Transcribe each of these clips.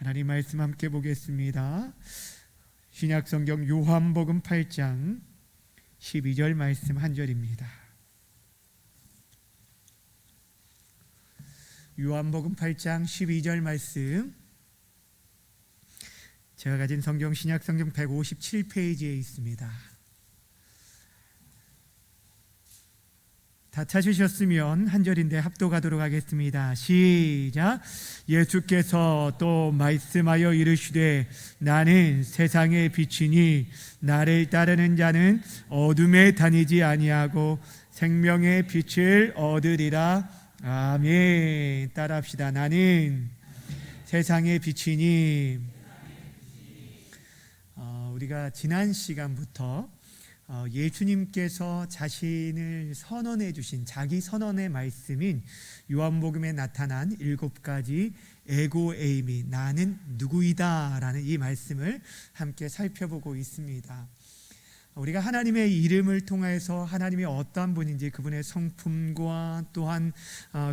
하나님 말씀 함께 보겠습니다. 신약성경 요한복음 8장 12절 말씀 한 절입니다. 요한복음 8장 12절 말씀, 제가 가진 성경 신약성경 157페이지에 있습니다. 다 찾으셨으면 한 절인데 합독하도록 하겠습니다. 시작. 예수께서 또 말씀하여 이르시되 나는 세상의 빛이니 나를 따르는 자는 어둠에 다니지 아니하고 생명의 빛을 얻으리라. 아멘. 따라합시다. 나는 세상의 빛이니. 우리가 지난 시간부터 예수님께서 자신을 선언해 주신 자기 선언의 말씀인 요한복음에 나타난 7가지 에고에이미, 나는 누구이다 라는 이 말씀을 함께 살펴보고 있습니다. 우리가 하나님의 이름을 통해서 하나님이 어떠한 분인지, 그분의 성품과 또한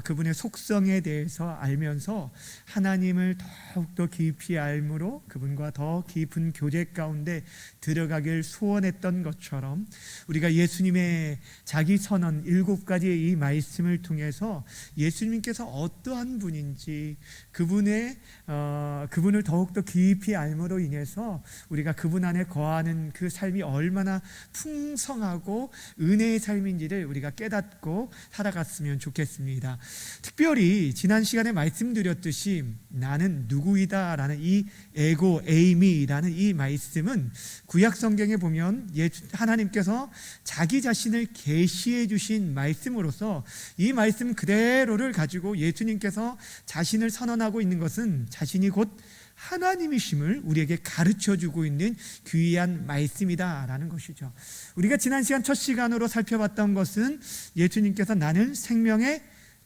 그분의 속성에 대해서 알면서 하나님을 더욱더 깊이 알므로 그분과 더 깊은 교제 가운데 들어가길 소원했던 것처럼, 우리가 예수님의 자기 선언 7가지의 이 말씀을 통해서 예수님께서 어떠한 분인지, 그분을 더욱더 깊이 알므로 인해서 우리가 그분 안에 거하는 그 삶이 얼마나 풍성하고 은혜의 삶인지를 우리가 깨닫고 살아갔으면 좋겠습니다. 특별히 지난 시간에 말씀드렸듯이 나는 누구이다 라는 이 에고 에이미라는 이 말씀은 구약 성경에 보면 하나님께서 자기 자신을 계시해 주신 말씀으로서 이 말씀 그대로를 가지고 예수님께서 자신을 선언하고 있는 것은 자신이 곧 하나님이심을 우리에게 가르쳐주고 있는 귀한 말씀이다라는 것이죠. 우리가 지난 시간 첫 시간으로 살펴봤던 것은 예수님께서 나는 생명의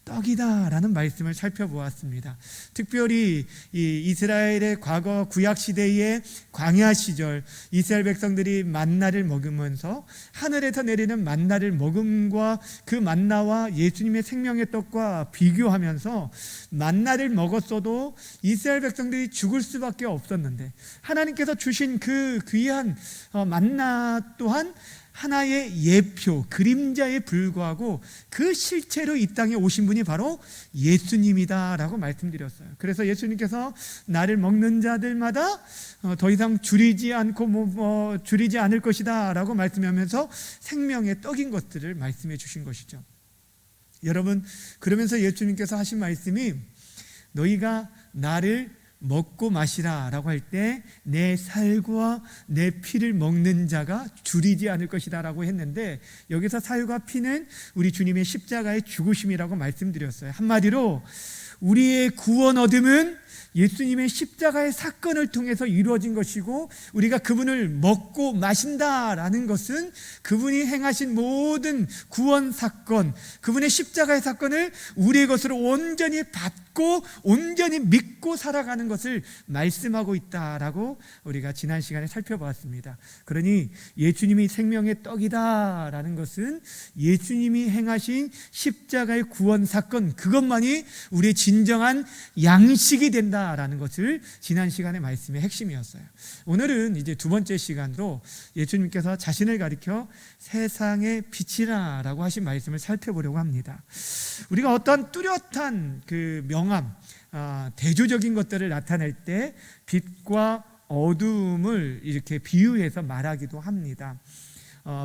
떡이다 라는 말씀을 살펴보았습니다. 특별히 이 이스라엘의 과거 구약시대의 광야 시절, 이스라엘 백성들이 만나를 먹으면서 하늘에서 내리는 만나를 먹음과 그 만나와 예수님의 생명의 떡과 비교하면서 만나를 먹었어도 이스라엘 백성들이 죽을 수밖에 없었는데, 하나님께서 주신 그 귀한 만나 또한 하나의 예표, 그림자에 불과하고 그 실체로 이 땅에 오신 분이 바로 예수님이다 라고 말씀드렸어요. 그래서 예수님께서 나를 먹는 자들마다 더 이상 줄이지 않고 줄이지 않을 것이다 라고 말씀하면서 생명의 떡인 것들을 말씀해 주신 것이죠. 여러분, 그러면서 예수님께서 하신 말씀이 너희가 나를 먹고 마시라 라고 할 때 내 살과 내 피를 먹는 자가 줄이지 않을 것이다 라고 했는데, 여기서 살과 피는 우리 주님의 십자가의 죽으심이라고 말씀드렸어요. 한마디로 우리의 구원 얻음은 예수님의 십자가의 사건을 통해서 이루어진 것이고, 우리가 그분을 먹고 마신다라는 것은 그분이 행하신 모든 구원 사건, 그분의 십자가의 사건을 우리의 것으로 온전히 받고 온전히 믿고 살아가는 것을 말씀하고 있다라고 우리가 지난 시간에 살펴보았습니다. 그러니 예수님이 생명의 떡이다라는 것은 예수님이 행하신 십자가의 구원 사건, 그것만이 우리의 진정한 양식이 된다라는 것을 지난 시간의 말씀의 핵심이었어요. 오늘은 이제 두 번째 시간으로 예수님께서 자신을 가리켜 세상의 빛이라 라고 하신 말씀을 살펴보려고 합니다. 우리가 어떤 뚜렷한 그 명암, 대조적인 것들을 나타낼 때 빛과 어둠을 이렇게 비유해서 말하기도 합니다.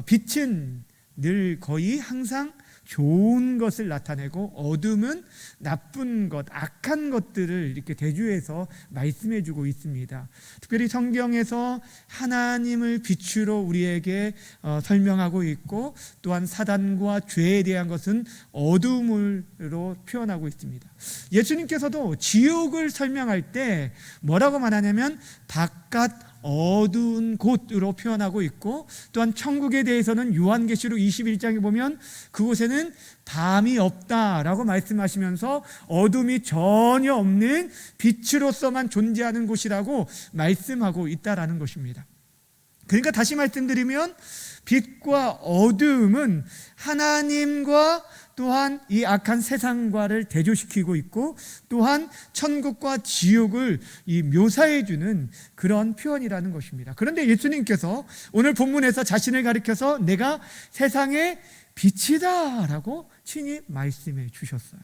빛은 늘 거의 항상 좋은 것을 나타내고, 어둠은 나쁜 것, 악한 것들을 이렇게 대조해서 말씀해 주고 있습니다. 특별히 성경에서 하나님을 빛으로 우리에게 설명하고 있고, 또한 사단과 죄에 대한 것은 어둠으로 표현하고 있습니다. 예수님께서도 지옥을 설명할 때 뭐라고 말하냐면 바깥 어두운 곳으로 표현하고 있고, 또한 천국에 대해서는 요한계시록 21장에 보면 그곳에는 밤이 없다라고 말씀하시면서 어둠이 전혀 없는 빛으로서만 존재하는 곳이라고 말씀하고 있다라는 것입니다. 그러니까 다시 말씀드리면 빛과 어두움은 하나님과 또한 이 악한 세상과를 대조시키고 있고, 또한 천국과 지옥을 묘사해 주는 그런 표현이라는 것입니다. 그런데 예수님께서 오늘 본문에서 자신을 가리켜서 내가 세상의 빛이다 라고 친히 말씀해 주셨어요.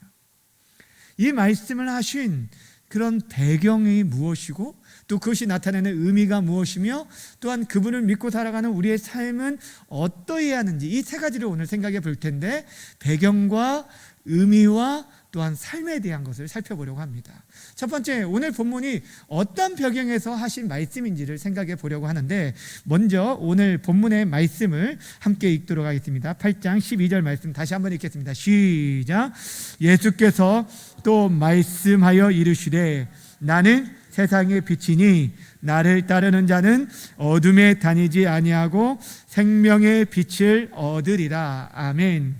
이 말씀을 하신 그런 배경이 무엇이고, 또 그것이 나타내는 의미가 무엇이며, 또한 그분을 믿고 살아가는 우리의 삶은 어떠해야 하는지, 이 세 가지를 오늘 생각해 볼 텐데, 배경과 의미와 또한 삶에 대한 것을 살펴보려고 합니다. 첫 번째, 오늘 본문이 어떤 배경에서 하신 말씀인지를 생각해 보려고 하는데, 먼저 오늘 본문의 말씀을 함께 읽도록 하겠습니다. 8장 12절 말씀 다시 한번 읽겠습니다. 시작. 예수께서 또 말씀하여 이르시되 나는 세상의 빛이니 나를 따르는 자는 어둠에 다니지 아니하고 생명의 빛을 얻으리라. 아멘.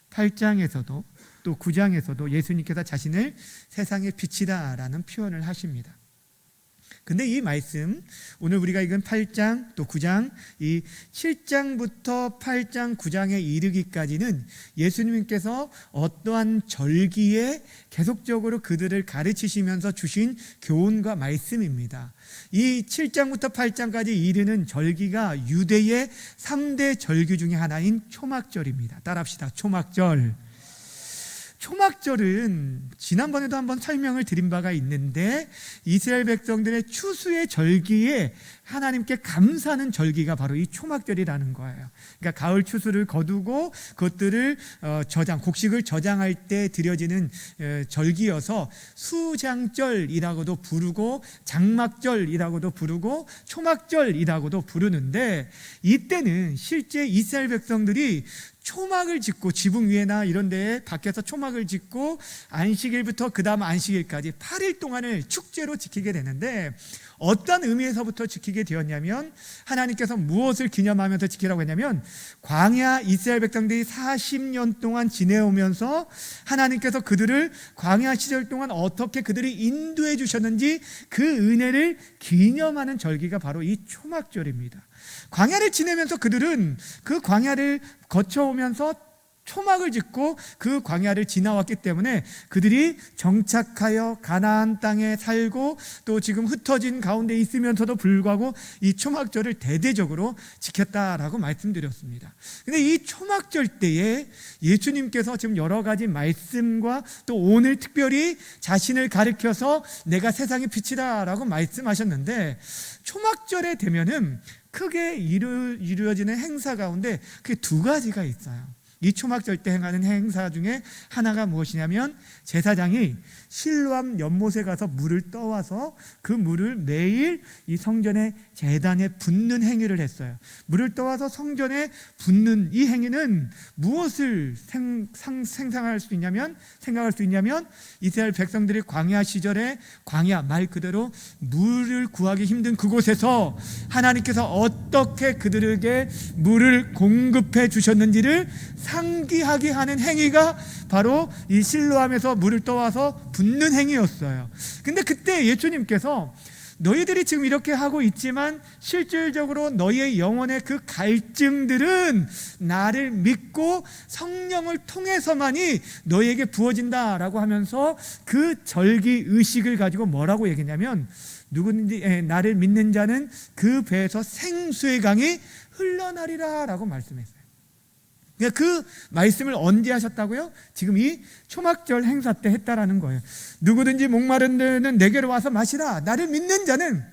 8장에서도 또 9장에서도 예수님께서 자신을 세상의 빛이다 라는 표현을 하십니다. 근데 이 말씀, 오늘 우리가 읽은 8장 또 9장, 이 7장부터 8장 9장에 이르기까지는 예수님께서 어떠한 절기에 계속적으로 그들을 가르치시면서 주신 교훈과 말씀입니다. 이 7장부터 8장까지 이르는 절기가 유대의 3대 절기 중에 하나인 초막절입니다. 따라합시다. 초막절. 초막절은 지난번에도 한번 설명을 드린 바가 있는데, 이스라엘 백성들의 추수의 절기에 하나님께 감사하는 절기가 바로 이 초막절이라는 거예요. 그러니까 가을 추수를 거두고 그것들을 곡식을 저장할 때 드려지는 절기여서 수장절이라고도 부르고 장막절이라고도 부르고 초막절이라고도 부르는데, 이때는 실제 이스라엘 백성들이 초막을 짓고 지붕 위에나 이런 데에 밖에서 초막을 짓고 안식일부터 그 다음 안식일까지 8일 동안을 축제로 지키게 되는데, 어떤 의미에서부터 지키게 되었냐면, 하나님께서 무엇을 기념하면서 지키라고 했냐면, 광야 이스라엘 백성들이 40년 동안 지내오면서 하나님께서 그들을 광야 시절 동안 어떻게 그들이 인도해 주셨는지 그 은혜를 기념하는 절기가 바로 이 초막절입니다. 광야를 지내면서 그들은 그 광야를 거쳐오면서 초막을 짓고 그 광야를 지나왔기 때문에 그들이 정착하여 가나안 땅에 살고 또 지금 흩어진 가운데 있으면서도 불구하고 이 초막절을 대대적으로 지켰다라고 말씀드렸습니다. 근데 이 초막절 때에 예수님께서 지금 여러 가지 말씀과 또 오늘 특별히 자신을 가리켜서 내가 세상의 빛이다 라고 말씀하셨는데, 초막절에 되면은 크게 이루어지는 행사 가운데 그게 두 가지가 있어요. 이 초막절 때 행하는 행사 중에 하나가 무엇이냐면, 제사장이 실로암 연못에 가서 물을 떠와서 그 물을 매일 이 성전의 제단에 붓는 행위를 했어요. 물을 떠와서 성전에 붓는 이 행위는 무엇을 생각할 수 있냐면 이스라엘 백성들이 광야 시절에, 광야 말 그대로 물을 구하기 힘든 그곳에서 하나님께서 어떻게 그들에게 물을 공급해 주셨는지를 상기하게 하는 행위가 바로 이 실로암에서 물을 떠와서 붓는 행위였어요. 근데 그때 예수님께서 너희들이 지금 이렇게 하고 있지만 실질적으로 너희의 영혼의 그 갈증들은 나를 믿고 성령을 통해서만이 너희에게 부어진다라고 하면서 그 절기 의식을 가지고 뭐라고 얘기했냐면, 누구든지 나를 믿는 자는 그 배에서 생수의 강이 흘러나리라 라고 말씀했어요. 그 말씀을 언제 하셨다고요? 지금 이 초막절 행사 때 했다라는 거예요. 누구든지 목마른 데는 내게로 와서 마시라. 나를 믿는 자는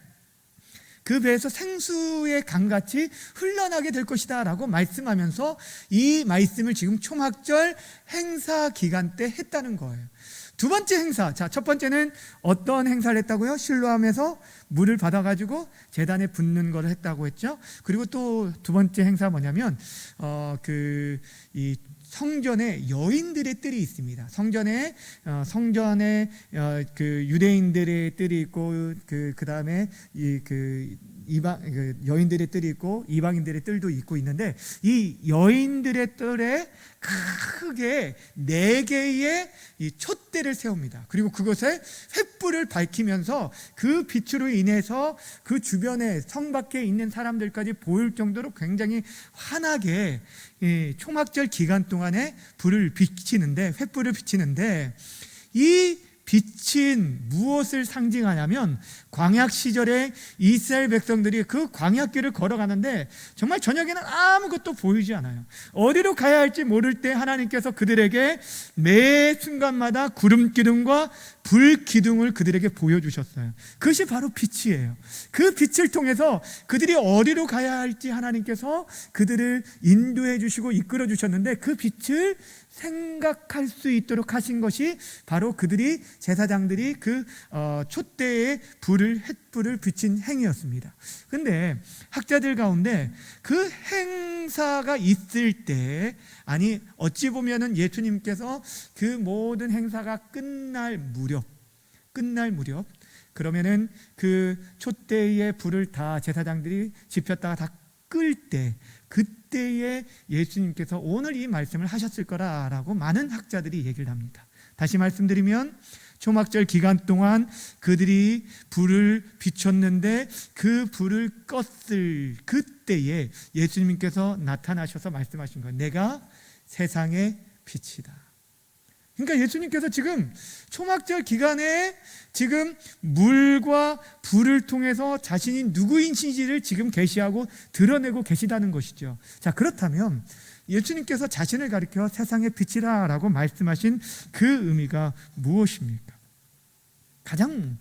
그 배에서 생수의 강같이 흘러나게 될 것이다 라고 말씀하면서 이 말씀을 지금 초막절 행사 기간 때 했다는 거예요. 두 번째 행사, 자, 첫 번째는 어떤 행사를 했다고요? 실로암에서 물을 받아가지고 제단에 붓는 걸 했다고 했죠. 그리고 또 두 번째 행사 뭐냐면 이 성전에 여인들의 뜰이 있습니다. 성전에 그 유대인들의 뜰이 있고 그 다음에 여인들의 뜰이 있고 이방인들의 뜰도 있고 있는데, 이 여인들의 뜰에 크게 4개의 이 촛대를 세웁니다. 그리고 그것에 횃불을 밝히면서 그 빛으로 인해서 그 주변에 성 밖에 있는 사람들까지 보일 정도로 굉장히 환하게 초막절 기간 동안에 불을 비치는데, 횃불을 비치는데, 이 빛은 무엇을 상징하냐면, 광야 시절에 이스라엘 백성들이 그 광야길을 걸어가는데 정말 저녁에는 아무것도 보이지 않아요. 어디로 가야 할지 모를 때 하나님께서 그들에게 매 순간마다 구름 기둥과 불 기둥을 그들에게 보여주셨어요. 그것이 바로 빛이에요. 그 빛을 통해서 그들이 어디로 가야 할지 하나님께서 그들을 인도해 주시고 이끌어 주셨는데, 그 빛을 생각할 수 있도록 하신 것이 바로 그들이, 제사장들이 그 촛대에 횃불을 비친 행위였습니다. 그런데 학자들 가운데 그 행사가 있을 때, 아니 어찌 보면은 예수님께서 그 모든 행사가 끝날 무렵, 그러면은 그 촛대의 불을 다 제사장들이 지폈다가 다 끌 때, 그때에 예수님께서 오늘 이 말씀을 하셨을 거라라고 많은 학자들이 얘기를 합니다. 다시 말씀드리면, 초막절 기간 동안 그들이 불을 비췄는데 그 불을 껐을 그때에 예수님께서 나타나셔서 말씀하신 거예요. 내가 세상의 빛이다. 그러니까 예수님께서 지금 초막절 기간에 지금 물과 불을 통해서 자신이 누구인지를 지금 계시하고 드러내고 계시다는 것이죠. 자, 그렇다면 예수님께서 자신을 가리켜 세상의 빛이라라고 말씀하신 그 의미가 무엇입니까? 가장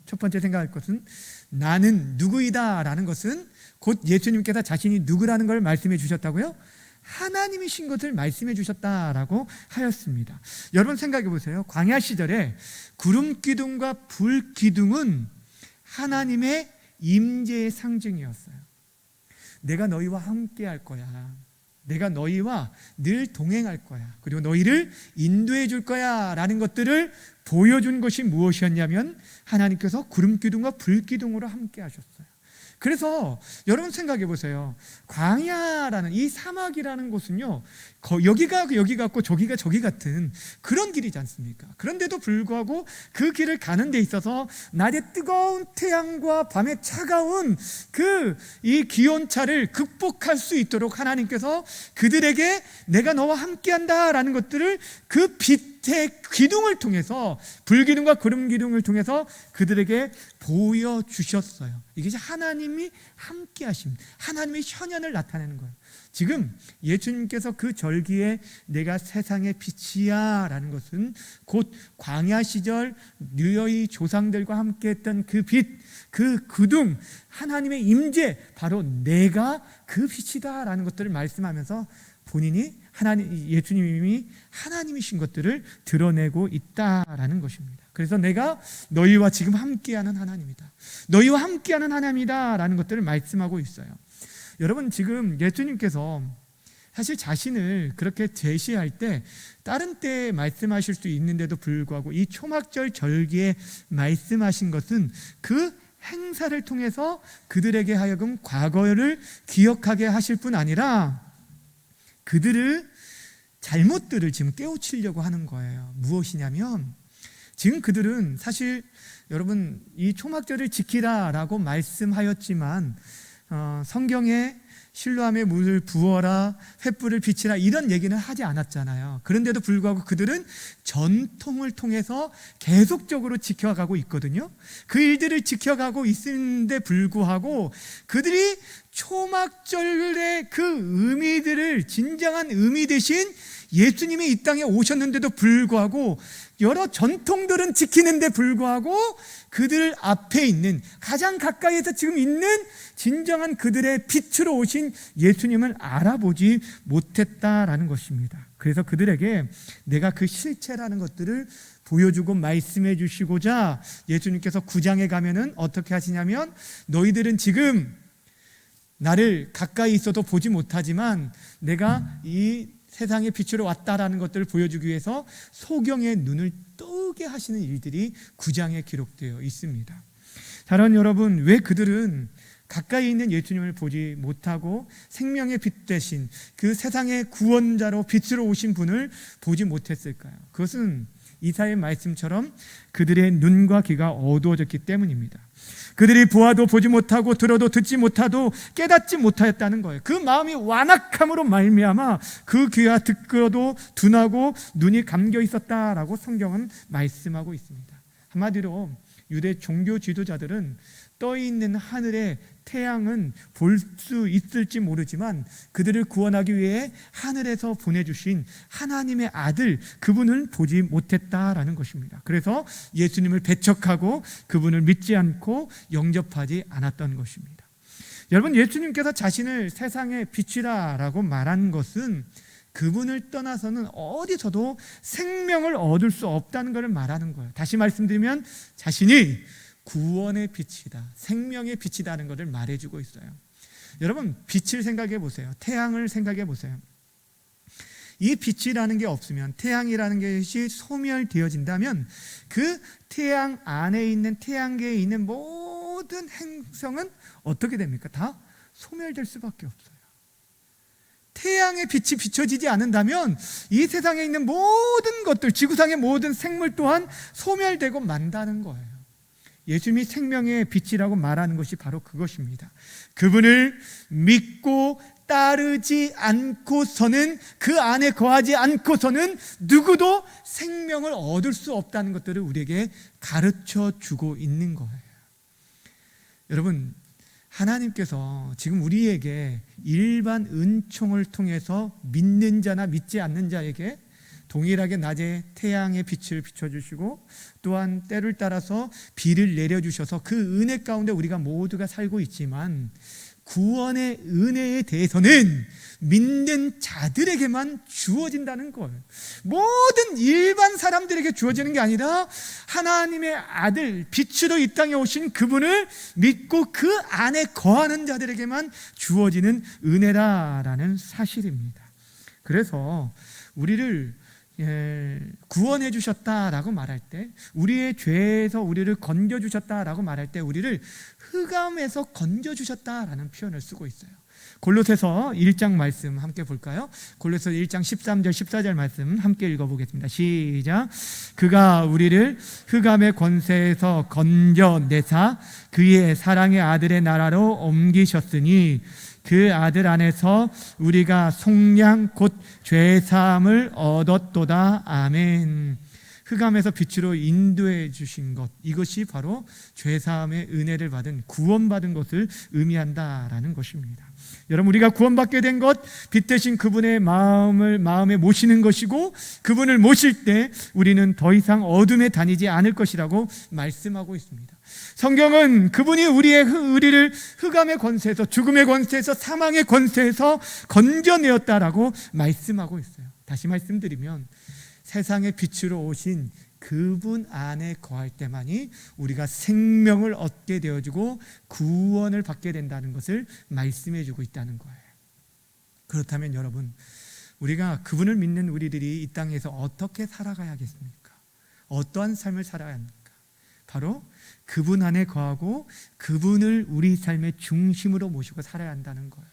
첫 번째 생각할 것은, 나는 누구이다라는 것은 곧 예수님께서 자신이 누구라는 걸 말씀해 주셨다고요? 하나님이신 것을 말씀해 주셨다라고 하였습니다. 여러분 생각해 보세요. 광야 시절에 구름 기둥과 불 기둥은 하나님의 임재의 상징이었어요. 내가 너희와 함께 할 거야. 내가 너희와 늘 동행할 거야. 그리고 너희를 인도해 줄 거야 라는 것들을 보여준 것이 무엇이었냐면, 하나님께서 구름 기둥과 불 기둥으로 함께 하셨어요. 그래서 여러분 생각해 보세요. 광야라는 이 사막이라는 곳은요, 여기가 여기 같고 저기가 저기 같은 그런 길이지 않습니까? 그런데도 불구하고 그 길을 가는 데 있어서 낮에 뜨거운 태양과 밤에 차가운 이 기온차를 극복할 수 있도록 하나님께서 그들에게 내가 너와 함께한다 라는 것들을 그 빛의 기둥을 통해서, 불기둥과 구름 기둥을 통해서 그들에게 보여주셨어요. 이게 하나님이 함께하심, 하나님의 현현을 나타내는 거예요. 지금 예수님께서 그 절기에 내가 세상의 빛이야 라는 것은 곧 광야 시절 너희 조상들과 함께했던 그 빛, 그 기둥, 하나님의 임재, 바로 내가 그 빛이다 라는 것들을 말씀하면서 본인이 예수님이 하나님이신 것들을 드러내고 있다라는 것입니다. 그래서 내가 너희와 지금 함께하는 하나님이다, 너희와 함께하는 하나님이다 라는 것들을 말씀하고 있어요. 여러분, 지금 예수님께서 사실 자신을 그렇게 제시할 때 다른 때에 말씀하실 수 있는데도 불구하고 이 초막절 절기에 말씀하신 것은 그 행사를 통해서 그들에게 하여금 과거를 기억하게 하실 뿐 아니라 그들을 잘못들을 지금 깨우치려고 하는 거예요. 무엇이냐면, 지금 그들은 사실 여러분 이 초막절을 지키라라고 말씀하였지만 성경에 실로암에 물을 부어라, 횃불을 비치라 이런 얘기는 하지 않았잖아요. 그런데도 불구하고 그들은 전통을 통해서 계속적으로 지켜가고 있거든요. 그 일들을 지켜가고 있는데 불구하고 그들이 초막절의 그 의미들을, 진정한 의미 대신 예수님이 이 땅에 오셨는데도 불구하고 여러 전통들은 지키는데 불구하고 그들 앞에 있는, 가장 가까이에서 지금 있는 진정한 그들의 빛으로 오신 예수님을 알아보지 못했다라는 것입니다. 그래서 그들에게 내가 그 실체라는 것들을 보여주고 말씀해 주시고자 예수님께서 9장에 가면은 어떻게 하시냐면, 너희들은 지금 나를 가까이 있어도 보지 못하지만 내가 이 세상의 빛으로 왔다라는 것들을 보여주기 위해서 소경의 눈을 뜨게 하시는 일들이 9장에 기록되어 있습니다. 사랑하는 여러분, 왜 그들은 가까이 있는 예수님을 보지 못하고 생명의 빛 되신 그 세상의 구원자로 빛으로 오신 분을 보지 못했을까요? 그것은 이사야의 말씀처럼 그들의 눈과 귀가 어두워졌기 때문입니다. 그들이 보아도 보지 못하고 들어도 듣지 못하도 깨닫지 못하였다는 거예요. 그 마음이 완악함으로 말미암아 그 귀가 듣고도 둔하고 눈이 감겨 있었다라고 성경은 말씀하고 있습니다. 한마디로 유대 종교 지도자들은 떠 있는 하늘의 태양은 볼 수 있을지 모르지만 그들을 구원하기 위해 하늘에서 보내주신 하나님의 아들, 그분을 보지 못했다라는 것입니다. 그래서 예수님을 배척하고 그분을 믿지 않고 영접하지 않았던 것입니다. 여러분, 예수님께서 자신을 세상의 빛이라고 말한 것은 그분을 떠나서는 어디서도 생명을 얻을 수 없다는 것을 말하는 거예요. 다시 말씀드리면 자신이 구원의 빛이다, 생명의 빛이다는 것을 말해주고 있어요. 여러분, 빛을 생각해 보세요. 태양을 생각해 보세요. 이 빛이라는 게 없으면, 태양이라는 것이 소멸되어진다면 그 태양 안에 있는, 태양계에 있는 모든 행성은 어떻게 됩니까? 다 소멸될 수밖에 없어요. 태양의 빛이 비춰지지 않는다면 이 세상에 있는 모든 것들, 지구상의 모든 생물 또한 소멸되고 만다는 거예요. 예수님이 생명의 빛이라고 말하는 것이 바로 그것입니다. 그분을 믿고 따르지 않고서는, 그 안에 거하지 않고서는 누구도 생명을 얻을 수 없다는 것들을 우리에게 가르쳐 주고 있는 거예요. 여러분, 하나님께서 지금 우리에게 일반 은총을 통해서 믿는 자나 믿지 않는 자에게 동일하게 낮에 태양의 빛을 비춰주시고 또한 때를 따라서 비를 내려주셔서 그 은혜 가운데 우리가 모두가 살고 있지만, 구원의 은혜에 대해서는 믿는 자들에게만 주어진다는 거예요. 모든 일반 사람들에게 주어지는 게 아니라 하나님의 아들, 빛으로 이 땅에 오신 그분을 믿고 그 안에 거하는 자들에게만 주어지는 은혜라라는 사실입니다. 그래서 우리를 구원해 주셨다라고 말할 때, 우리의 죄에서 우리를 건져 주셨다라고 말할 때 우리를 흑암에서 건져 주셨다라는 표현을 쓰고 있어요. 골로새서 1장 말씀 함께 볼까요? 골로새서 1장 13절 14절 말씀 함께 읽어보겠습니다. 시작. 그가 우리를 흑암의 권세에서 건져내사 그의 사랑의 아들의 나라로 옮기셨으니 그 아들 안에서 우리가 속량 곧 죄사함을 얻었도다. 아멘. 흑암에서 빛으로 인도해 주신 것, 이것이 바로 죄사함의 은혜를 받은, 구원받은 것을 의미한다라는 것입니다. 여러분, 우리가 구원받게 된 것, 빛 대신 그분의 마음에 모시는 것이고, 그분을 모실 때 우리는 더 이상 어둠에 다니지 않을 것이라고 말씀하고 있습니다. 성경은 그분이 우리를 흑암의 권세에서, 죽음의 권세에서, 사망의 권세에서 건져내었다라고 말씀하고 있어요. 다시 말씀드리면 세상의 빛으로 오신 그분 안에 거할 때만이 우리가 생명을 얻게 되어지고 구원을 받게 된다는 것을 말씀해 주고 있다는 거예요. 그렇다면 여러분, 우리가 그분을 믿는 우리들이 이 땅에서 어떻게 살아가야겠습니까? 어떠한 삶을 살아야 합니까? 바로 그분 안에 거하고 그분을 우리 삶의 중심으로 모시고 살아야 한다는 거예요.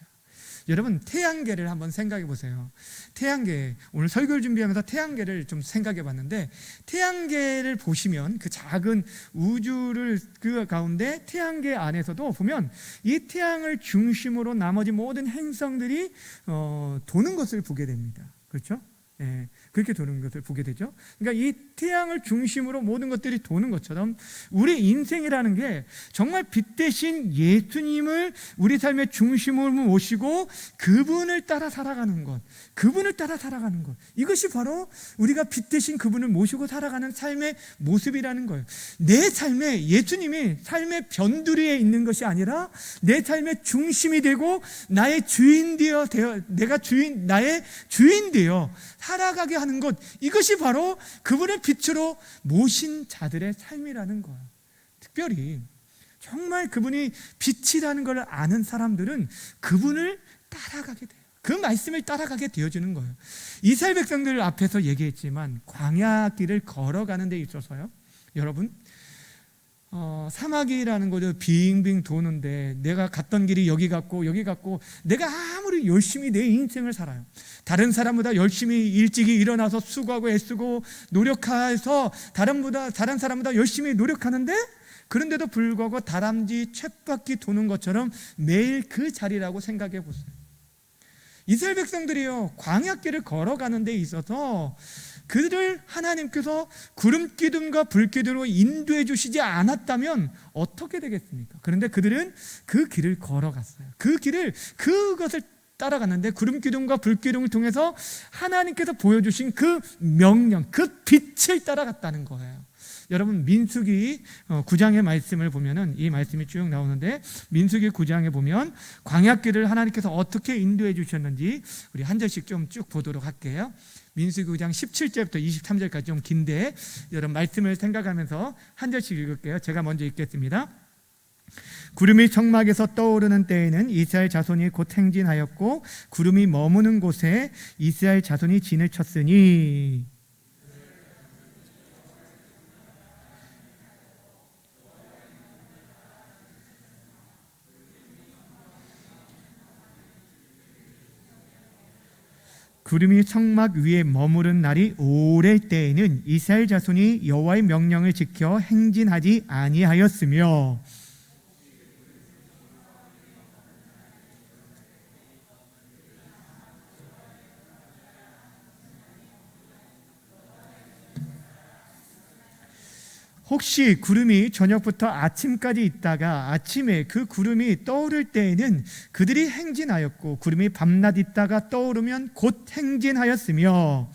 여러분, 태양계를 한번 생각해 보세요. 태양계, 오늘 설교를 준비하면서 태양계를 좀 생각해 봤는데, 태양계를 보시면 그 작은 우주를 그 가운데 태양계 안에서도 보면 이 태양을 중심으로 나머지 모든 행성들이 도는 것을 보게 됩니다. 그렇죠? 예, 그렇게 도는 것을 보게 되죠. 그러니까 이 태양을 중심으로 모든 것들이 도는 것처럼 우리 인생이라는 게 정말 빛 대신 예수님을 우리 삶의 중심으로 모시고 그분을 따라 살아가는 것, 그분을 따라 살아가는 것, 이것이 바로 우리가 빛 대신 그분을 모시고 살아가는 삶의 모습이라는 거예요. 내 삶에 예수님이 삶의 변두리에 있는 것이 아니라 내 삶의 중심이 되고 나의 주인 되어 나의 주인 되어 살아가게 하는 것, 이것이 바로 그분을 빛으로 모신 자들의 삶이라는 거예요. 특별히 정말 그분이 빛이라는 걸 아는 사람들은 그분을 따라가게 돼요. 그 말씀을 따라가게 되어지는 거예요. 이스라엘 백성들 앞에서 얘기했지만 광야 길을 걸어가는 데 있어서요, 여러분, 사마귀라는 거죠. 빙빙 도는데 내가 갔던 길이 여기 같고 여기 같고, 내가 아무리 열심히 내 인생을 살아요. 다른 사람보다 열심히 일찍이 일어나서 수고하고 애쓰고 노력해서 다른 사람보다 열심히 노력하는데, 그런데도 불구하고 다람쥐 쳇바퀴 도는 것처럼 매일 그 자리라고 생각해 보세요. 이스라엘 백성들이요, 광야길을 걸어가는 데 있어서 그들을 하나님께서 구름 기둥과 불 기둥으로 인도해 주시지 않았다면 어떻게 되겠습니까? 그런데 그들은 그 길을 걸어갔어요. 그것을 따라갔는데, 구름 기둥과 불 기둥을 통해서 하나님께서 보여주신 그 명령, 그 빛을 따라갔다는 거예요. 여러분, 민수기 9장의 말씀을 보면은 이 말씀이 쭉 나오는데, 민수기 9장에 보면 광야길을 하나님께서 어떻게 인도해 주셨는지 우리 한 절씩 좀 쭉 보도록 할게요. 민수기 9장 17절부터 23절까지 좀 긴데, 여러분 말씀을 생각하면서 한 절씩 읽을게요. 제가 먼저 읽겠습니다. 구름이 청막에서 떠오르는 때에는 이스라엘 자손이 곧 행진하였고, 구름이 머무는 곳에 이스라엘 자손이 진을 쳤으니, 구름이 청막 위에 머무른 날이 오래 때에는 이스라엘 자손이 여호와의 명령을 지켜 행진하지 아니하였으며, 혹시 구름이 저녁부터 아침까지 있다가 아침에 그 구름이 떠오를 때에는 그들이 행진하였고, 구름이 밤낮 있다가 떠오르면 곧 행진하였으며,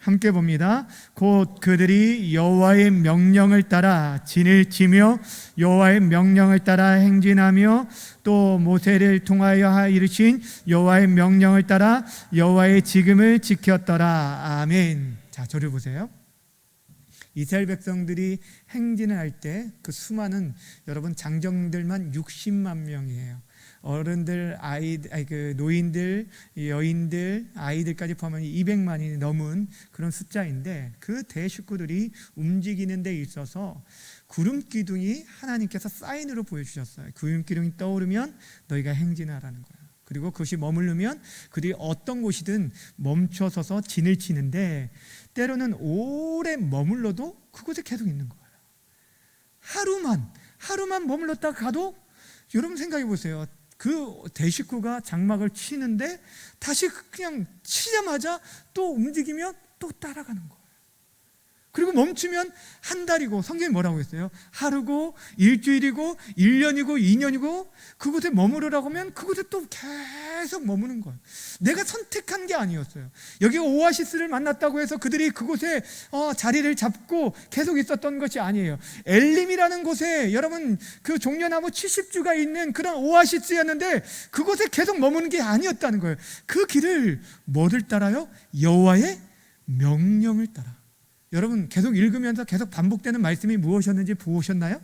함께 봅니다. 곧 그들이 여호와의 명령을 따라 진을 치며 여호와의 명령을 따라 행진하며, 또 모세를 통하여 이르신 여호와의 명령을 따라 여호와의 지금을 지켰더라. 아멘. 자, 저를 보세요. 이스라엘 백성들이 행진을 할 때 그 수많은, 여러분, 장정들만 60만 명이에요. 어른들, 노인들, 여인들, 아이들까지 포함하면 200만이 넘은 그런 숫자인데, 그 대식구들이 움직이는 데 있어서 구름 기둥이 하나님께서 사인으로 보여주셨어요. 구름 기둥이 떠오르면 너희가 행진하라는 거예요. 그리고 그것이 머무르면 그들이 어떤 곳이든 멈춰서서 진을 치는데, 때로는 오래 머물러도 그곳에 계속 있는 거예요. 하루만 머물렀다 가도, 여러분 생각해 보세요. 그 대식구가 장막을 치는데 다시 그냥 치자마자 또 움직이면 또 따라가는 거예요. 그리고 멈추면 한 달이고, 성경이 뭐라고 했어요? 하루고 일주일이고 1년이고 2년이고 그곳에 머무르라고 하면 그곳에 또 계속 머무는 거예요. 내가 선택한 게 아니었어요. 여기 오아시스를 만났다고 해서 그들이 그곳에 자리를 잡고 계속 있었던 것이 아니에요. 엘림이라는 곳에, 여러분, 그 종려나무 70주가 있는 그런 오아시스였는데 그곳에 계속 머무는 게 아니었다는 거예요. 그 길을 뭐를 따라요? 여호와의 명령을 따라. 여러분, 계속 읽으면서 계속 반복되는 말씀이 무엇이었는지 보셨나요?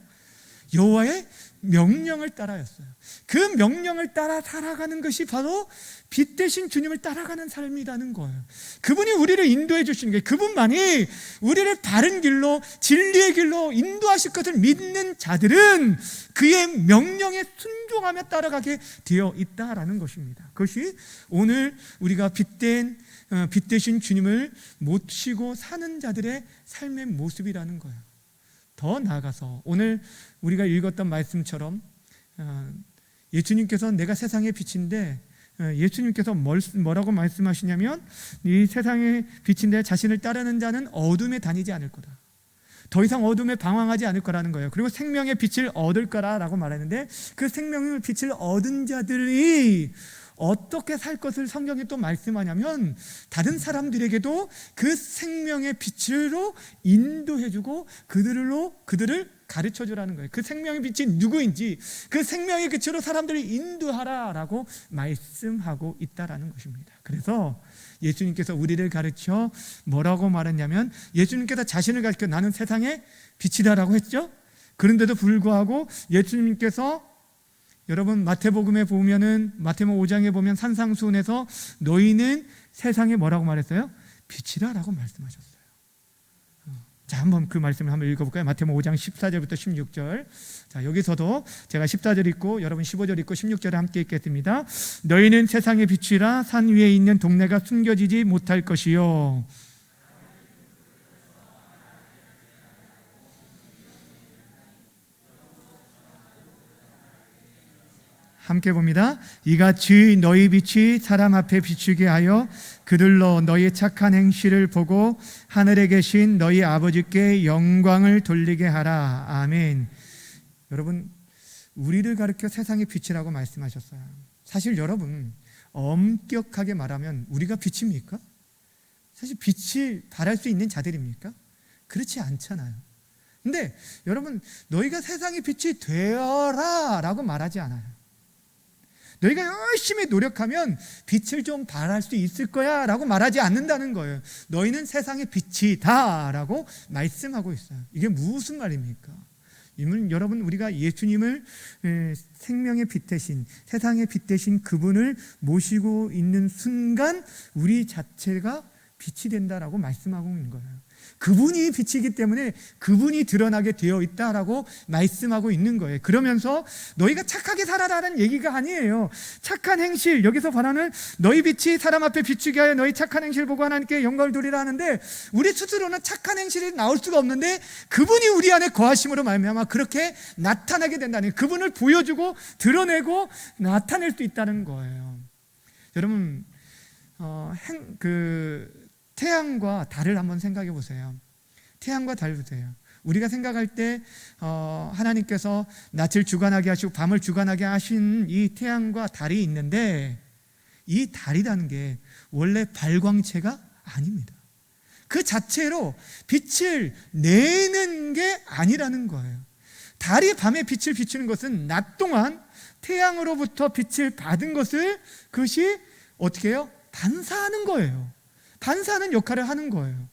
여호와의 명령을 따라였어요. 그 명령을 따라 살아가는 것이 바로 빛 대신 주님을 따라가는 삶이라는 거예요. 그분이 우리를 인도해 주시는 게, 그분만이 우리를 바른 길로, 진리의 길로 인도하실 것을 믿는 자들은 그의 명령에 순종하며 따라가게 되어 있다라는 것입니다. 그것이 오늘 우리가 빛 대신 주님을 모시고 사는 자들의 삶의 모습이라는 거예요. 더 나아가서 오늘 우리가 읽었던 말씀처럼 예수님께서 내가 세상의 빛인데, 예수님께서 뭐라고 말씀하시냐면, 이 세상의 빛인데 자신을 따르는 자는 어둠에 다니지 않을 거다. 더 이상 어둠에 방황하지 않을 거라는 거예요. 그리고 생명의 빛을 얻을 거라고 말했는데, 그 생명의 빛을 얻은 자들이 어떻게 살 것을 성경이 또 말씀하냐면, 다른 사람들에게도 그 생명의 빛으로 인도해주고 그들을 가르쳐주라는 거예요. 그 생명의 빛이 누구인지, 그 생명의 빛으로 사람들을 인도하라라고 말씀하고 있다라는 것입니다. 그래서 예수님께서 우리를 가르쳐 뭐라고 말했냐면, 예수님께서 자신을 가르쳐 나는 세상의 빛이다라고 했죠. 그런데도 불구하고 예수님께서 여러분 마태복음에 보면은 마태복음 5장에 보면 산상수훈에서 너희는 세상에 뭐라고 말했어요? 빛이라라고 말씀하셨어요. 자, 한번 그 말씀을 한번 읽어볼까요? 마태복음 5장 14절부터 16절. 자, 여기서도 제가 14절 읽고 여러분 15절 읽고 16절에 함께 읽겠습니다. 너희는 세상의 빛이라 산 위에 있는 동네가 숨겨지지 못할 것이요 함께 봅니다. 이같이 너희 빛이 사람 앞에 비추게 하여 그들로 너희 착한 행실을 보고 하늘에 계신 너희 아버지께 영광을 돌리게 하라. 아멘. 여러분, 우리를 가르쳐 세상의 빛이라고 말씀하셨어요. 사실 여러분, 엄격하게 말하면 우리가 빛입니까? 사실 빛을 발할 수 있는 자들입니까? 그렇지 않잖아요. 근데 여러분, 너희가 세상의 빛이 되어라 라고 말하지 않아요. 너희가 열심히 노력하면 빛을 좀 발할 수 있을 거야 라고 말하지 않는다는 거예요. 너희는 세상의 빛이다 라고 말씀하고 있어요. 이게 무슨 말입니까? 여러분, 우리가 예수님을 생명의 빛 대신, 세상의 빛 대신 그분을 모시고 있는 순간 우리 자체가 빛이 된다라고 말씀하고 있는 거예요. 그분이 빛이기 때문에 그분이 드러나게 되어 있다라고 말씀하고 있는 거예요. 그러면서 너희가 착하게 살아라는 얘기가 아니에요. 착한 행실, 여기서 말하는 너희 빛이 사람 앞에 비추게 하여 너희 착한 행실 보고 하나님께 영광을 돌리라 하는데, 우리 스스로는 착한 행실이 나올 수가 없는데 그분이 우리 안에 거하심으로 말미암아 그렇게 나타나게 된다는, 그분을 보여주고 드러내고 나타낼 수 있다는 거예요. 여러분, 태양과 달을 한번 생각해 보세요. 태양과 달 보세요. 우리가 생각할 때 하나님께서 낮을 주관하게 하시고 밤을 주관하게 하신 이 태양과 달이 있는데, 이 달이라는 게 원래 발광체가 아닙니다. 그 자체로 빛을 내는 게 아니라는 거예요. 달이 밤에 빛을 비추는 것은 낮 동안 태양으로부터 빛을 받은 것을, 그것이 어떻게 해요? 반사하는 거예요. 반사하는 역할을 하는 거예요.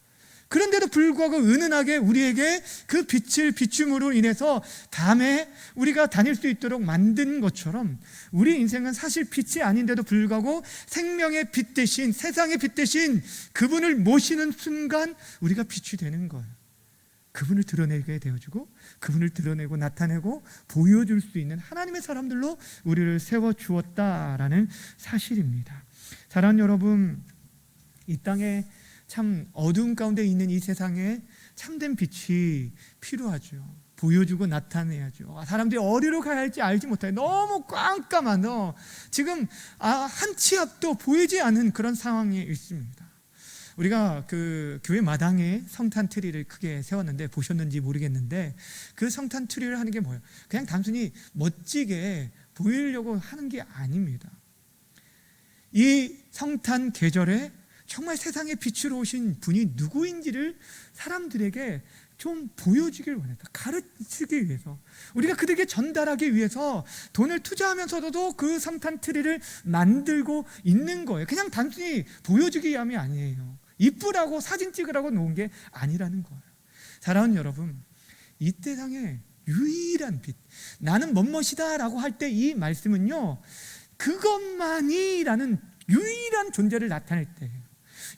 그런데도 불구하고 은은하게 우리에게 그 빛을 비춤으로 인해서 밤에 우리가 다닐 수 있도록 만든 것처럼, 우리 인생은 사실 빛이 아닌데도 불구하고 생명의 빛 대신, 세상의 빛 대신 그분을 모시는 순간 우리가 빛이 되는 거예요. 그분을 드러내게 되어주고, 그분을 드러내고 나타내고 보여줄 수 있는 하나님의 사람들로 우리를 세워주었다라는 사실입니다. 사랑하는 여러분, 이 땅에 참 어두운 가운데 있는 이 세상에 참된 빛이 필요하죠. 보여주고 나타내야죠. 사람들이 어디로 가야 할지 알지 못해요. 너무 깜깜한, 지금 한 치 앞도 보이지 않는 그런 상황에 있습니다. 우리가 그 교회 마당에 성탄 트리를 크게 세웠는데 보셨는지 모르겠는데, 그 성탄 트리를 하는 게 뭐예요? 그냥 단순히 멋지게 보이려고 하는 게 아닙니다. 이 성탄 계절에 정말 세상의 빛으로 오신 분이 누구인지를 사람들에게 좀 보여주길 원했다. 가르치기 위해서, 우리가 그들에게 전달하기 위해서 돈을 투자하면서도 그 성탄 트리를 만들고 있는 거예요. 그냥 단순히 보여주기 위함이 아니에요. 이쁘라고 사진 찍으라고 놓은 게 아니라는 거예요. 사랑하는 여러분, 이 세상에 유일한 빛, 나는 멋멋이다 라고 할 때 이 말씀은요, 그것만이라는 유일한 존재를 나타낼 때예요.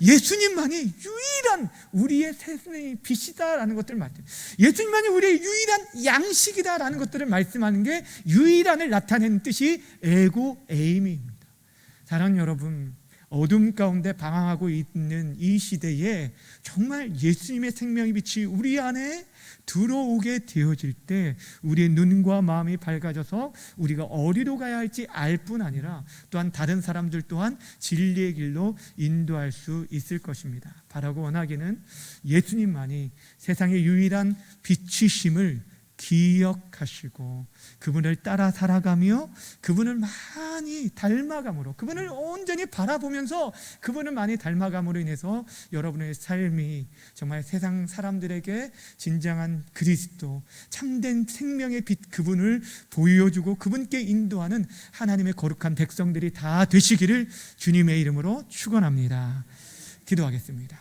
예수님만이 유일한 우리의 세상의 빛이다라는 것들을 말해요. 예수님만이 우리의 유일한 양식이다라는 것들을 말씀하는 게 유일한을 나타내는 뜻이 에고 에이미입니다. 사랑하는 여러분, 어둠 가운데 방황하고 있는 이 시대에 정말 예수님의 생명의 빛이 우리 안에 들어오게 되어질 때 우리의 눈과 마음이 밝아져서 우리가 어디로 가야 할지 알 뿐 아니라 또한 다른 사람들 또한 진리의 길로 인도할 수 있을 것입니다. 바라고 원하기는 예수님만이 세상의 유일한 빛이심을 기억하시고 그분을 따라 살아가며 그분을 많이 닮아감으로, 그분을 온전히 바라보면서 그분을 많이 닮아감으로 인해서 여러분의 삶이 정말 세상 사람들에게 진정한 그리스도, 참된 생명의 빛, 그분을 보여주고 그분께 인도하는 하나님의 거룩한 백성들이 다 되시기를 주님의 이름으로 축원합니다. 기도하겠습니다.